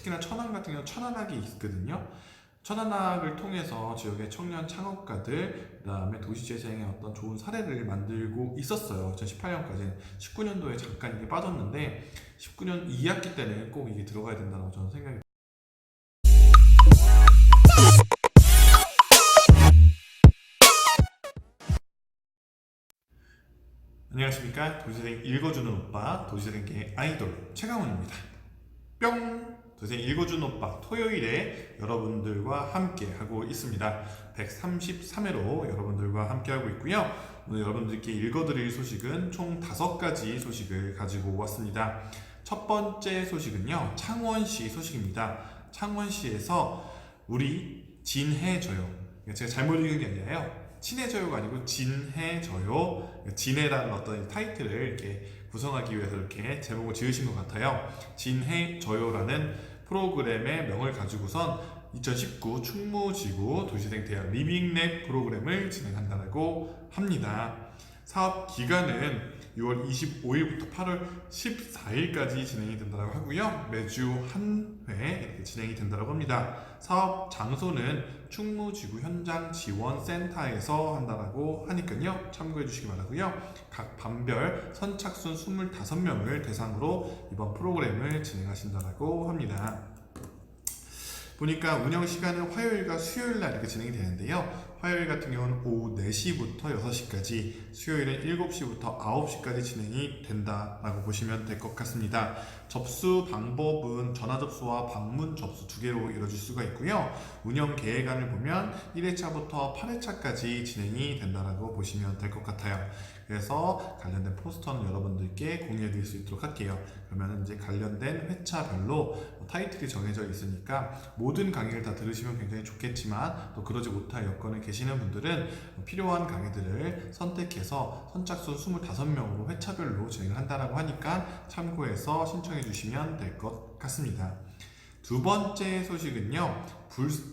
특히나 천안 같은 경우는 천안학이 있거든요. 천안학을 통해서 지역의 청년 창업가들, 그 다음에 도시재생의 어떤 좋은 사례를 만들고 있었어요. 2018년까지는. 19년도에 잠깐 이게 빠졌는데 19년 2학기 때는 꼭 이게 들어가야 된다고 저는 생각이. 안녕하십니까. 도시재생 읽어주는 오빠, 도시재생계의 아이돌 최강훈입니다. 뿅! 도시재생 읽어주는 오빠, 토요일에 여러분들과 함께 하고 있습니다. 133회로 여러분들과 함께 하고 있고요. 오늘 여러분들께 읽어드릴 소식은 총 5가지 소식을 가지고 왔습니다. 첫 번째 소식은요, 창원시 소식입니다. 창원시에서 우리 진해져요. 제가 잘못 읽은 게 아니라요, 친해져요가 아니고 진해져요. 진해라는 어떤 타이틀을 이렇게 구성하기 위해서 이렇게 제목을 지으신 것 같아요. 진해져요라는 프로그램의 명을 가지고선 2019 충무지구 도시재생 대학 리빙랩 프로그램을 진행한다고 합니다. 사업 기간은 6월 25일부터 8월 14일까지 진행이 된다고 하고요. 매주 한 회 진행이 된다고 합니다. 사업 장소는 충무지구 현장 지원센터에서 한다고 하니까요. 참고해 주시기 바라고요. 각 반별 선착순 25명을 대상으로 이번 프로그램을 진행하신다고 합니다. 보니까 운영 시간은 화요일과 수요일 날 이렇게 진행이 되는데요. 화요일 같은 경우는 오후 4시부터 6시까지, 수요일은 7시부터 9시까지 진행이 된다라고 보시면 될 것 같습니다. 접수 방법은 전화 접수와 방문 접수 2개로 이루어질 수가 있고요. 운영 계획안을 보면 1회차부터 8회차까지 진행이 된다라고 보시면 될 것 같아요. 그래서 관련된 포스터는 여러분들께 공유해 드릴 수 있도록 할게요. 그러면 이제 관련된 회차별로 타이틀이 정해져 있으니까 모든 강의를 다 들으시면 굉장히 좋겠지만, 또 그러지 못할 여건에 계시는 분들은 필요한 강의들을 선택해서 선착순 25명으로 회차별로 진행을 한다라고 하니까 참고해서 신청해 주시면 될 것 같습니다. 두 번째 소식은요,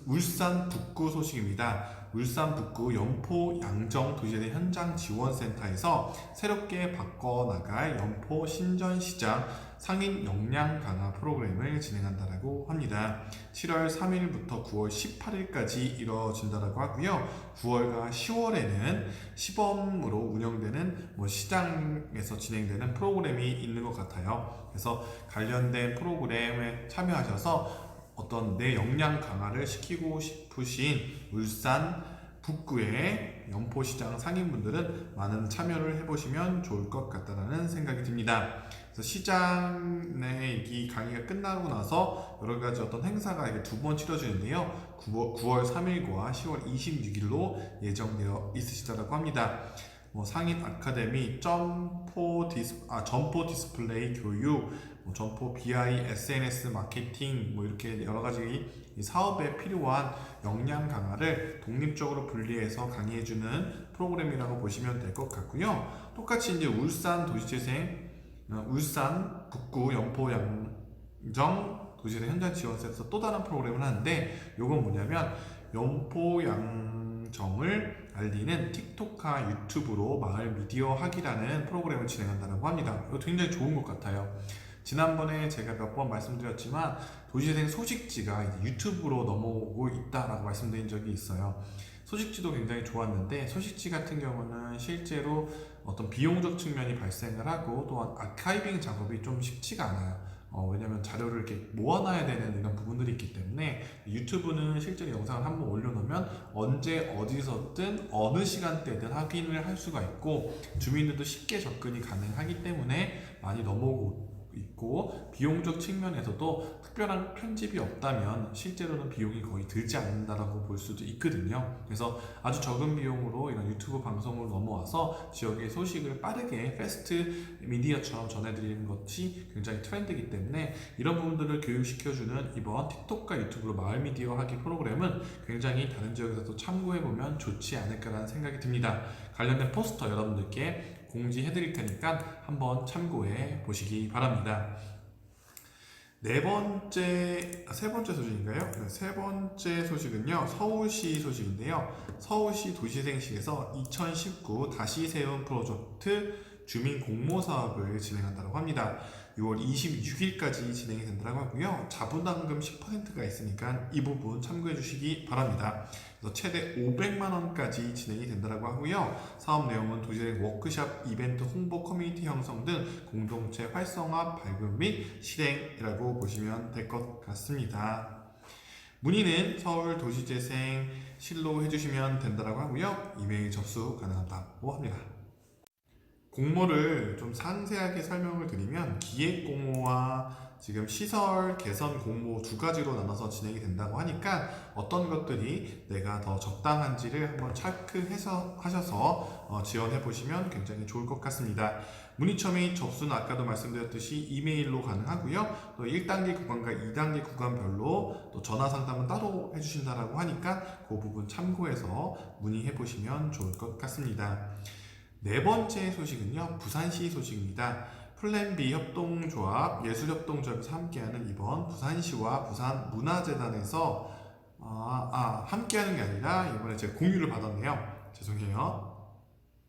울산 북구 소식입니다. 울산 북구 연포 양정 도시재생 현장 지원센터에서 새롭게 바꿔나갈 연포 신전시장 상인 역량 강화 프로그램을 진행한다고 합니다. 7월 3일부터 9월 18일까지 이루어진다고 하고요. 9월과 10월에는 시범으로 운영되는 시장에서 진행되는 프로그램이 있는 것 같아요. 그래서 관련된 프로그램에 참여하셔서 어떤 내 역량 강화를 시키고 싶으신 울산 북구의 연포시장 상인분들은 많은 참여를 해보시면 좋을 것 같다는 생각이 듭니다. 그래서 시장의 이 강의가 끝나고 나서 여러 가지 어떤 행사가 이게 2번 치러지는데요. 9월 3일과 10월 26일로 예정되어 있으시다고 합니다. 상인 아카데미, 점포 디스플레이 교육, 점포 BI, SNS 마케팅, 이렇게 여러 가지 사업에 필요한 역량 강화를 독립적으로 분리해서 강의해주는 프로그램이라고 보시면 될 것 같고요. 똑같이 이제 울산 도시재생, 울산 북구 연포 양정 도시재생 현장 지원센터에서 또 다른 프로그램을 하는데, 이건 뭐냐면 연포 양정을 알리는 틱톡과 유튜브로 마을 미디어 학이라는 프로그램을 진행한다고 합니다. 이거 굉장히 좋은 것 같아요. 지난번에 제가 몇 번 말씀드렸지만 도시재생 소식지가 이제 유튜브로 넘어오고 있다라고 말씀드린 적이 있어요. 소식지도 굉장히 좋았는데, 소식지 같은 경우는 실제로 어떤 비용적 측면이 발생을 하고, 또한 아카이빙 작업이 좀 쉽지가 않아요. 왜냐면 자료를 이렇게 모아놔야 되는 이런 부분들이 있기 때문에, 유튜브는 실제로 영상을 한번 올려놓으면 언제 어디서든 어느 시간대든 확인을 할 수가 있고, 주민들도 쉽게 접근이 가능하기 때문에 많이 넘어오고 있고, 비용적 측면에서도 특별한 편집이 없다면 실제로는 비용이 거의 들지 않는다라고 볼 수도 있거든요. 그래서 아주 적은 비용으로 이런 유튜브 방송으로 넘어와서 지역의 소식을 빠르게 패스트 미디어처럼 전해드리는 것이 굉장히 트렌드이기 때문에, 이런 부분들을 교육시켜주는 이번 틱톡과 유튜브로 마을 미디어 하기 프로그램은 굉장히 다른 지역에서도 참고해보면 좋지 않을까라는 생각이 듭니다. 관련된 포스터 여러분들께 공지해 드릴 테니까 한번 참고해 보시기 바랍니다. 세 번째 소식인가요? 네, 세 번째 소식은요, 서울시 소식인데요. 서울시 도시재생실에서 2019 다시 세운 프로젝트 주민 공모 사업을 진행한다고 합니다. 6월 26일까지 진행이 된다고 하고요. 자본담금 10%가 있으니까 이 부분 참고해 주시기 바랍니다. 그래서 최대 500만 원까지 진행이 된다고 하고요. 사업 내용은 도시재생 워크숍, 이벤트, 홍보, 커뮤니티 형성 등 공동체 활성화, 발굴 및 실행이라고 보시면 될 것 같습니다. 문의는 서울도시재생실로 해주시면 된다고 하고요. 이메일 접수 가능하다고 합니다. 공모를 좀 상세하게 설명을 드리면 기획 공모와 지금 시설 개선 공모 두 가지로 나눠서 진행이 된다고 하니까 어떤 것들이 내가 더 적당한지를 한번 체크해서 하셔서 지원해 보시면 굉장히 좋을 것 같습니다. 문의 처및 접수는 아까도 말씀드렸듯이 이메일로 가능하고요. 또 1단계 구간과 2단계 구간별로 또 전화 상담은 따로 해주신다고 하니까 그 부분 참고해서 문의해 보시면 좋을 것 같습니다. 네 번째 소식은요, 부산시 소식입니다. 플랜B 협동조합, 예술협동조합에서 함께하는 이번 부산시와 부산문화재단에서 함께하는 게 아니라 이번에 제가 공유를 받았네요. 죄송해요.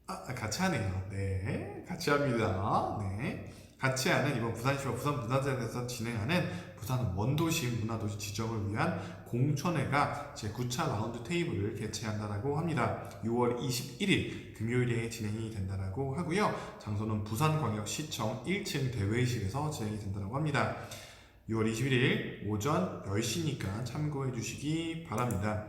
같이 하네요. 네, 같이 합니다. 네, 같이 하는 이번 부산시와 부산문화재단에서 진행하는 부산 원도시 문화도시 지정을 위한 공천회가 제9차 라운드 테이블을 개최한다고 합니다. 6월 21일 금요일에 진행이 된다고 하고요. 장소는 부산광역시청 1층 대회실에서 진행이 된다고 합니다. 6월 21일 오전 10시니까 참고해 주시기 바랍니다.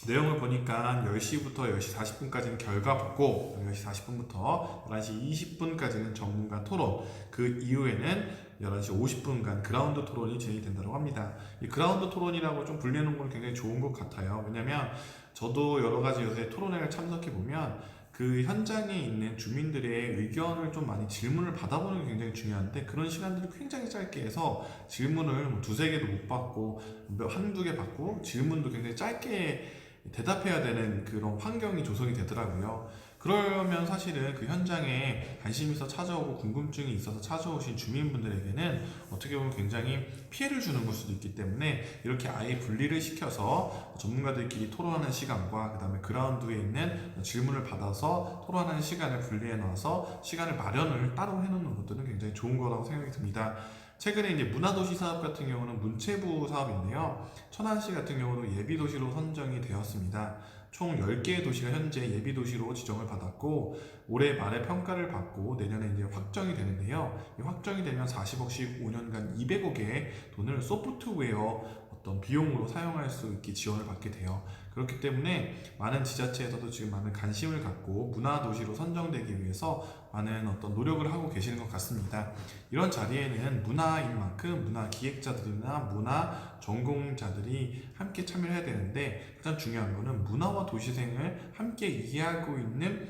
내용을 보니까 10시부터 10시 40분까지는 결과 보고 10시 40분부터 11시 20분까지는 전문가 토론, 그 이후에는 11시 50분간 그라운드 토론이 진행이 된다고 합니다. 이 그라운드 토론이라고 좀 분류해놓은 건 굉장히 좋은 것 같아요. 왜냐면 저도 여러 가지 요새 토론회를 참석해 보면 그 현장에 있는 주민들의 의견을 좀 많이 질문을 받아보는 게 굉장히 중요한데, 그런 시간들을 굉장히 짧게 해서 질문을 두세 개도 못 받고 한두 개 받고 질문도 굉장히 짧게 대답해야 되는 그런 환경이 조성이 되더라고요. 그러면 사실은 그 현장에 관심 있어 찾아오고 궁금증이 있어서 찾아오신 주민분들에게는 어떻게 보면 굉장히 피해를 주는 걸 수도 있기 때문에 이렇게 아예 분리를 시켜서 전문가들끼리 토론하는 시간과 그 다음에 그라운드에 있는 질문을 받아서 토론하는 시간을 분리해 놔서 시간을 마련을 따로 해놓는 것들은 굉장히 좋은 거라고 생각이 듭니다. 최근에 이제 문화도시 사업 같은 경우는 문체부 사업인데요. 천안시 같은 경우도 예비도시로 선정이 되었습니다. 총 10개의 도시가 현재 예비도시로 지정을 받았고, 올해 말에 평가를 받고 내년에 이제 확정이 되는데요. 이 확정이 되면 40억씩 5년간 200억의 돈을 소프트웨어 어떤 비용으로 사용할 수 있게 지원을 받게 돼요. 그렇기 때문에 많은 지자체에서도 지금 많은 관심을 갖고 문화도시로 선정되기 위해서 많은 어떤 노력을 하고 계시는 것 같습니다. 이런 자리에는 문화인 만큼 문화 기획자들이나 문화 전공자들이 함께 참여를 해야 되는데, 가장 중요한 거는 문화와 도시생을 함께 이해하고 있는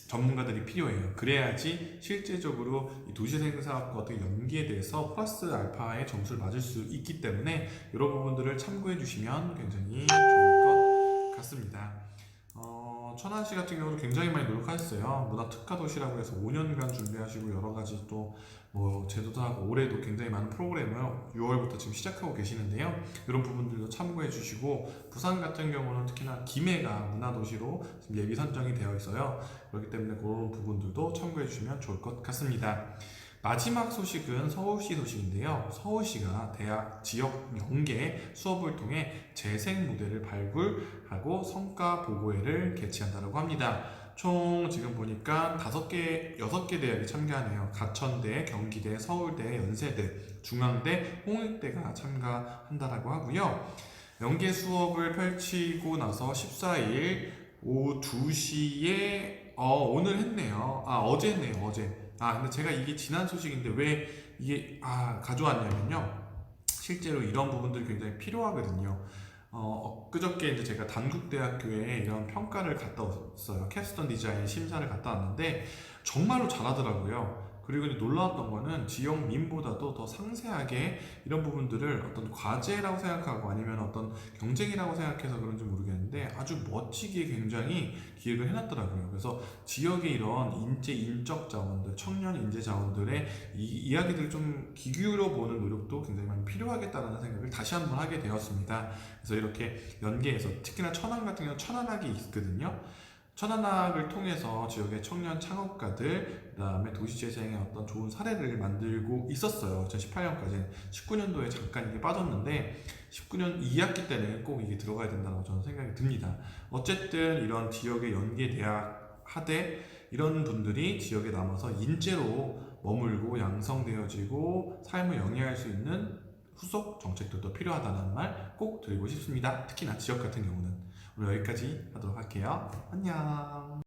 전문가들이 필요해요. 그래야지 실제적으로 이 도시생 사업과 어떤 연기에 대해서 플러스 알파의 점수를 맞을 수 있기 때문에 이런 부분들을 참고해 주시면 굉장히 좋을 것 같습니다. 천안시 같은 경우도 굉장히 많이 노력하셨어요. 문화 특화 도시라고 해서 5년간 준비하시고 여러 가지 또 제도도 하고 올해도 굉장히 많은 프로그램을 6월부터 지금 시작하고 계시는데요. 이런 부분들도 참고해 주시고, 부산 같은 경우는 특히나 김해가 문화도시로 지금 예비 선정이 되어 있어요. 그렇기 때문에 그런 부분들도 참고해 주시면 좋을 것 같습니다. 마지막 소식은 서울시 소식인데요. 서울시가 대학 지역 연계 수업을 통해 재생 모델을 발굴하고 성과 보고회를 개최한다고 합니다. 총 지금 보니까 6개 대학이 참가하네요. 가천대, 경기대, 서울대, 연세대, 중앙대, 홍익대가 참가한다고 하고요. 연계 수업을 펼치고 나서 14일 오후 2시에 오늘 했네요. 어제 했네요. 어제. 근데 제가 이게 지난 소식인데 왜 이게 가져왔냐면요. 실제로 이런 부분들이 굉장히 필요하거든요. 그저께 이제 제가 단국대학교에 이런 평가를 갔다 왔어요. 캡스톤 디자인 심사를 갔다 왔는데 정말로 잘하더라고요. 그리고 이제 놀라웠던 거는 지역민보다도 더 상세하게 이런 부분들을 어떤 과제라고 생각하고 아니면 어떤 경쟁이라고 생각해서 그런지 모르겠는데 아주 멋지게 굉장히 기획을 해놨더라고요. 그래서 지역의 이런 인적 자원들, 청년 인재 자원들의 이야기들을 좀 귀 기울여 보는 노력도 굉장히 많이 필요하겠다는 생각을 다시 한번 하게 되었습니다. 그래서 이렇게 연계해서 특히나 천안 같은 경우는 천안학이 있거든요. 천안학을 통해서 지역의 청년 창업가들, 그다음에 도시재생의 어떤 좋은 사례를 만들고 있었어요. 2018년까지 19년도에 잠깐 이게 빠졌는데 19년 2학기 때는 꼭 이게 들어가야 된다고 저는 생각이 듭니다. 어쨌든 이런 지역의 연계대학, 하대 이런 분들이 지역에 남아서 인재로 머물고 양성되어지고 삶을 영위할 수 있는 후속 정책들도 필요하다는 말 꼭 드리고 싶습니다. 특히나 지역 같은 경우는. 오늘 여기까지 하도록 할게요. 안녕.